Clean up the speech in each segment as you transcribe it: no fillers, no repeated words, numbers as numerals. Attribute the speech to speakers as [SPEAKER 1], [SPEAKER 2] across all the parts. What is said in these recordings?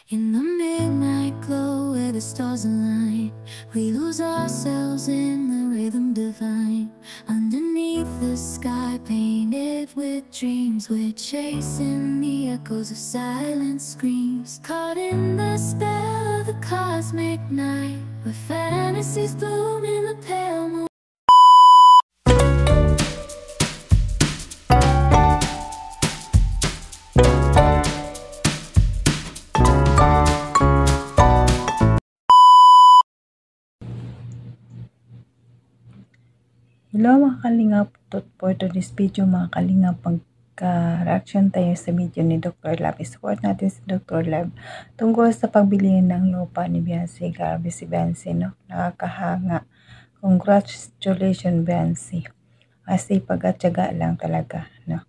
[SPEAKER 1] In the midnight glow where the stars align, we lose ourselves in the rhythm divine. Underneath the sky painted with dreams, we're chasing the echoes of silent screams. Caught in the spell of the cosmic night, where fantasies bloom in the pale moon.
[SPEAKER 2] Hello mga kalingap, for today's video mga kalingap, pagka-reaction tayo sa video ni Dr. Love. I-support natin si Dr. Love tungkol sa pagbili ng lupa ni Beyonce. Grabe si Beyonce, no? Nakakahanga. Congratulations Beyonce. Kasi pag-atyaga lang talaga, no?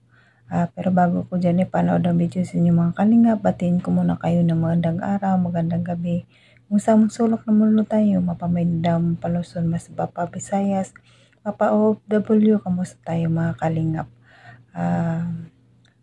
[SPEAKER 2] Pero bago ko dyan ipanood ang video sa inyo mga kalingap, batiin ko muna kayo ng magandang araw, magandang gabi. Kung sa mong sulok na mulo tayo, mapamayndam, paluson, mas bapa Visayas, Papa OFW, kamusta tayo mga kalingap?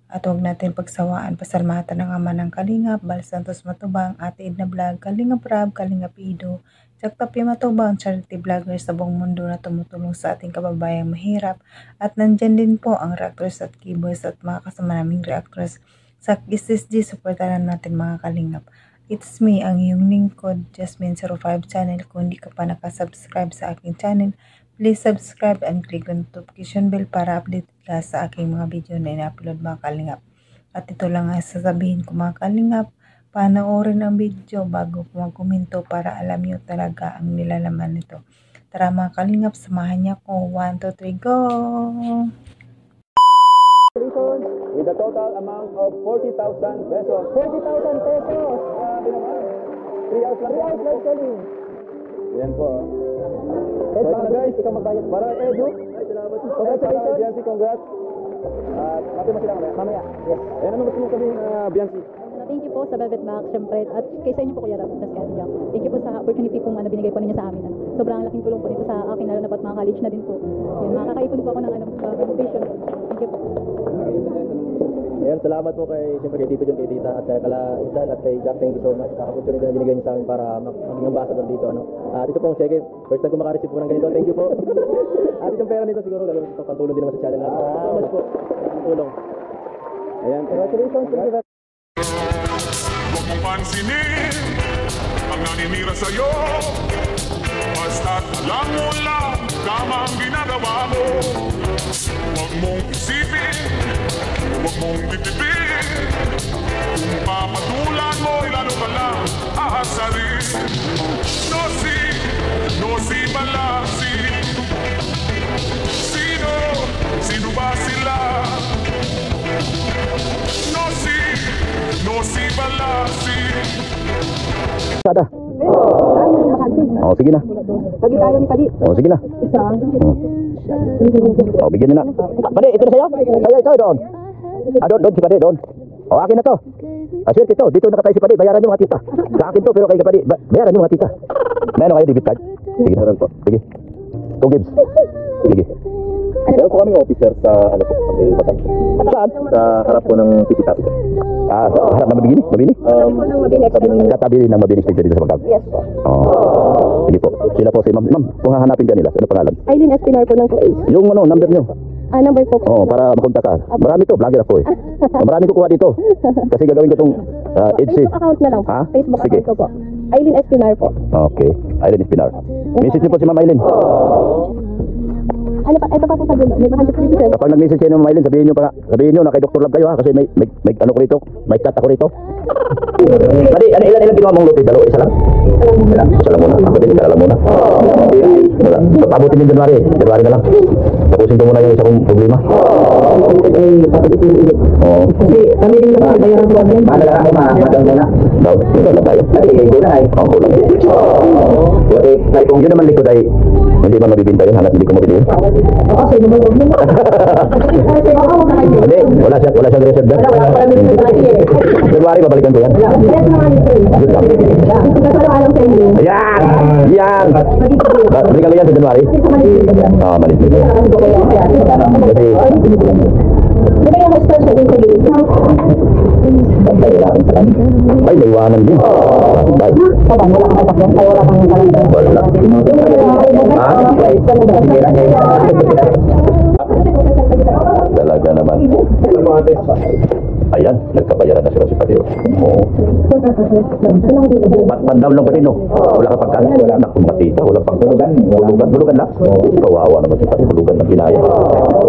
[SPEAKER 2] At huwag natin pagsawaan, pasalamatan ng ama ng kalingap, Bal Santos Matubang, Ate Edna Vlog, Kalingap Rab, Kalingap Ido, Saktapi Matubang, charity vlogger sa buong mundo na tumutulong sa ating kababayang mahirap. At nandyan din po ang reactors at keyboards at mga kasama naming reactors sa SSG, supportahan natin mga kalingap. It's me, ang iyong lingkod, Jasmine05 channel. Kung hindi ka pa nakasubscribe sa aking channel, please subscribe and click on notification bell para update ka sa aking mga video na ina-upload mga kalingap. At ito lang ang sasabihin ko mga kalingap, panoorin ang video bago ko magkomento para alam nyo talaga ang nilalaman nito. Tara mga kalingap, samahan niya ko. 1, 2, 3, go!
[SPEAKER 3] With a total amount of 40,000 pesos. 40,000 pesos! Grabe naman. 3 hours lang selling. Yan po. So ito guys, ikaw magbayad. Para Edu. Ay, salamat. Congratulations. Beyonce, congrats. At mati mo sila mamaya. Yes. Ayan, ano gusto mo sabihin, Beyonce?
[SPEAKER 4] Thank you po sa Velvet Box, syempre. At kaysa inyo po Kuya Rob, tas Kati Jack. Thank you po sa opportunity pong binigay po ninyo sa amin. Sobrang laking tulong po nito sa akin, lalo na po at mga college na din po. Yan, makakaipon po ako ng foundation. Thank you po.
[SPEAKER 3] Ayan, salamat po siyempre kay Tito John, kay Tita, at kala Insan, at kay Jack. Thank you so much sa opportunity na binigay niyo sa amin para maging ambassador dito. At ito pong Sheke, first time ko makareceive po ng ganito. Thank you po. At itong pera nito siguro gagawin ito pantulong din naman sa channel natin. Salamat po. Tulong. Ayan, congratulations. Thank you.
[SPEAKER 5] Huwag mong pansinin ang naninira sa'yo. Basta't alam mo lang tama ang ginagawa mo. Huwag mong isipin, huwag mong titipin. Kung papatulan mo, lalo ka lang aasarin. No si balasi. Sino ba sila? No si balasi.
[SPEAKER 3] Sada. Oh, sige na.
[SPEAKER 4] Pagi tayo ni Padi.
[SPEAKER 3] Oh, sige na.
[SPEAKER 4] Isa.
[SPEAKER 3] Oh, bigyan niyo na. Padi, ito na sa'yo. Sa'yo, doon. Doon si Padi, doon. Oh, akin na to. Swerte to. Dito nakatayo si Padi. Bayaran niyo mga tita. Sa akin to, pero kay Padi. Bayaran niyo mga tita. May ano kayo, debit card? Sige na rin po. Sige. 2 gigs. Sige. Meron po kaming officer sa Bataan. Saan? Sa harap po ng City Capital. Sa harap ng Mabini? Katabi ng Mabini Station dito sa Bagab.
[SPEAKER 4] Yes po.
[SPEAKER 3] Oh. Sige po. Sila po si Ma'am. Ma'am, kung hahanapin ka nila, ano pangalan?
[SPEAKER 4] Aileen Espinar po ng Kuwait.
[SPEAKER 3] Yung number niyo.
[SPEAKER 4] Number po.
[SPEAKER 3] Oh, para makontak ka. Marami to, vlogger ako eh. Marami ko kuha dito. Kasi gagawin ko tong EDC.
[SPEAKER 4] Facebook account na lang.
[SPEAKER 3] Ha?
[SPEAKER 4] Facebook
[SPEAKER 3] Sige.
[SPEAKER 4] account ko po. Aileen Espinar po.
[SPEAKER 3] Okay. Aileen Espinar. Message niyo po si Ma'am Aileen.
[SPEAKER 4] Ano pa? Ito pa po sa dulo. May 100%.
[SPEAKER 3] Kapag nag-message kayo ng Ma'am Aileen, sabihin niyo na kay Dr. Love kayo ha. Kasi may ano ko rito. May cut ako rito. Pwede, ilan ginawa mong lupit? Isa lang? Isa lang muna. Ako din, isa lang muna. So, pabutin din January na lang. Tapusin ko muna yung isa kong problema. Oo. Kasi kami din naman, bayaran ko namin. Paano lang ako madang muna? Daw, ito lang tayo. Ay, kulang ay. Oo, kulang. Kung yun naman likod ay hindi man mabibinta yun, halat hindi ko mabili yun.
[SPEAKER 4] Kasi naman huwag mo.
[SPEAKER 3] Hindi, wala siyang reserve dyan. January, babalikan ko yan. Ayan! Yan! Balik ka yan sa January? Oo, balik. Kasi... Ay, naiwanan din. Ay, talaga naman. Ayan, nagkabayaran na sila si Padeo. Oo. Pandaw lang pa rin, no? Wala ka pagkain. Wala na kung matita. Wala pang hulugan. Hulugan lang. Kawawa naman si Padeo. Hulugan na kinaya.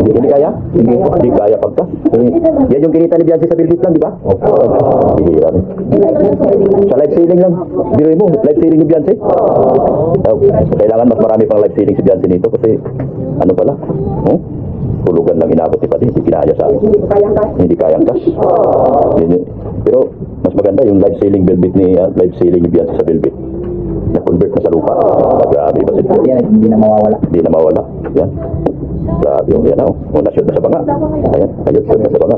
[SPEAKER 3] Hindi kaya? Hindi kaya pagka. Yan yung kinita ni Bianci sa Bilbit lang, di ba? Hihira rin. Sa live selling lang. Biroy mo, live selling ni Bianci. Kailangan mas marami pang live selling si Bianci nito kasi ano pala? Hulugan lang inabot ni Pati, hindi kinaya sa akin. Hindi kayang cash. Pero mas maganda yung live selling Velvet ni live selling ni Bianci sa Velvet. Na-convert na sa lupa. Grabe ba sila? Yan, hindi na mawawala. Hindi na mawawala. Yan. Grabe yung yan o. Na-shoot na sa banga. Ayan, shoot na sa banga.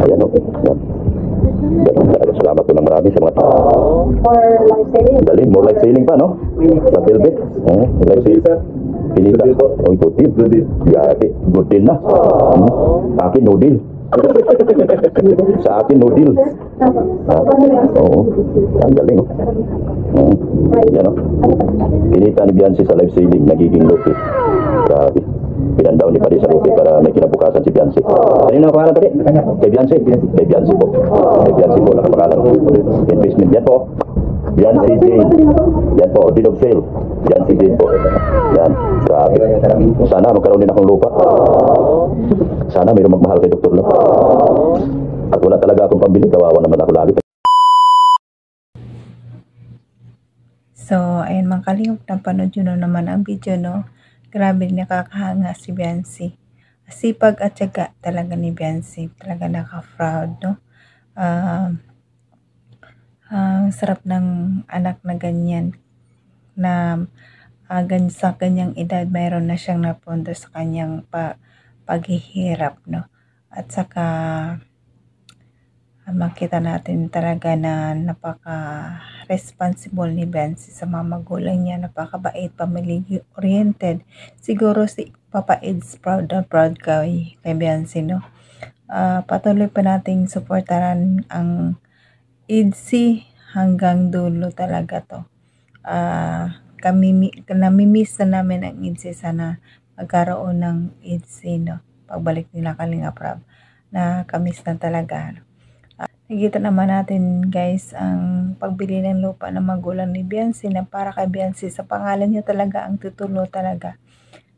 [SPEAKER 3] Ayan o. Yan. Salamat po ng marami sa mga
[SPEAKER 6] For live selling.
[SPEAKER 3] Dali, more live selling pa, no? Sa Velvet. Live selling. Pinita. Oh, good deal. Good deal. Yati, good deal na. Sa akin, no deal. Sa akin, no deal. Oo. Ang galing, oh. Yan, oh. Pinita ni Bianci sa live selling, nagiging lupi. Grabe. Pinandaw ni Padi sa lupi para may kinabukasan si Bianci. Kanina ang pangalan, Padi? Kay Bianci. Kay Bianci po. Kay Bianci po, nakapangalan. Investment. Yan po. Bianci Jane. Yan po, deed of sale. Bianci Jane po. Yan. Grabe. Sana magkaroon din akong lupa. Sana mayroong magmahal kay Dr. Love. At wala talaga akong pambili. Kawawa naman ako lagi.
[SPEAKER 2] So, ayun mga kalingap, napanood yun naman ang video, no? Grabe, nakakahanga si Bianci. Sipag at syaga talaga ni Bianci. Talaga naka-proud, no? Sarap ng anak na ganyan. Na sa kanyang edad, mayroon na siyang napunto sa kanyang paghihirap, no? At saka, makita natin talaga na napaka-responsible ni Bianci sa mga magulang niya, napakabait, family-oriented. Siguro si Papa Ed's proud kay Bianci, no? Patuloy pa nating suportaran ang EDSI hanggang dulo talaga to. Namimiss na namin ang EDSI. Sana magkaroon ng EDSI, no? Pagbalik nila Kalingap Rab, na kamiss na talaga, no? Nakikita naman natin, guys, ang pagbili ng lupa ng magulang ni Bianci na para kay Bianci. Sa pangalan niya talaga ang titulo talaga.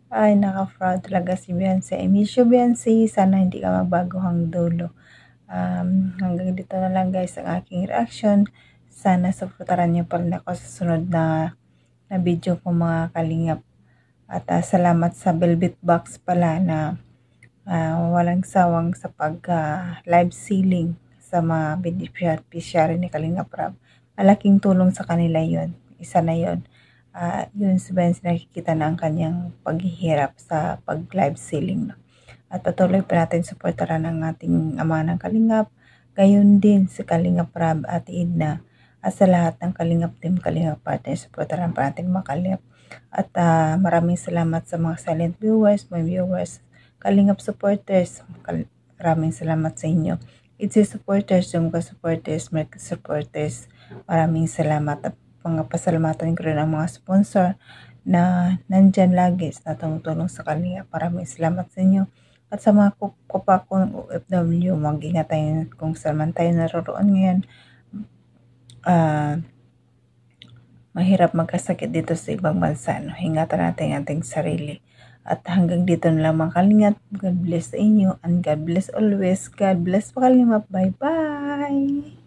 [SPEAKER 2] Ay, naka-proud talaga si Bianci. I miss you, Bianci. Sana hindi ka magbago hanggang dulo. Hanggang dito na lang, guys, ang aking reaction. Sana supportaran niyo pa rin ako sa sunod na video ko, mga kalingap. At salamat sa Velvet Box pala na walang sawang sa live selling sa mga beneficiary ni Kalingap Rab. Malaking tulong sa kanila yun. Isa na yun. Yun si Bianci, nakikita na ang kanyang paghihirap sa pag-live selling, no? At patuloy pa natin supportaran ang ating ama ng Kalingap. Gayon din si Kalingap Rab at Edna. At sa lahat ng Kalingap team, Kalingap partners, supportaran pa natin mga Kalingap. At maraming salamat sa mga silent viewers, mga viewers, Kalingap supporters. Maraming salamat sa inyo. Itzy supporters, yung supporters, Merck supporters, maraming salamat. At mga pasalamatan ko rin ang mga sponsor na nandyan lagi na tumutulong sa Kalingap. Maraming salamat sa inyo. At sa mga kapakong OFW, mag-ingat tayo kung saan man tayo naroon ngayon. Mahirap magkasakit dito sa ibang bansa, no? Ingatan natin ang ating sarili. At hanggang dito na lang mga Kalingap. God bless sa inyo and God bless always. God bless pa Kalingap. Bye-bye!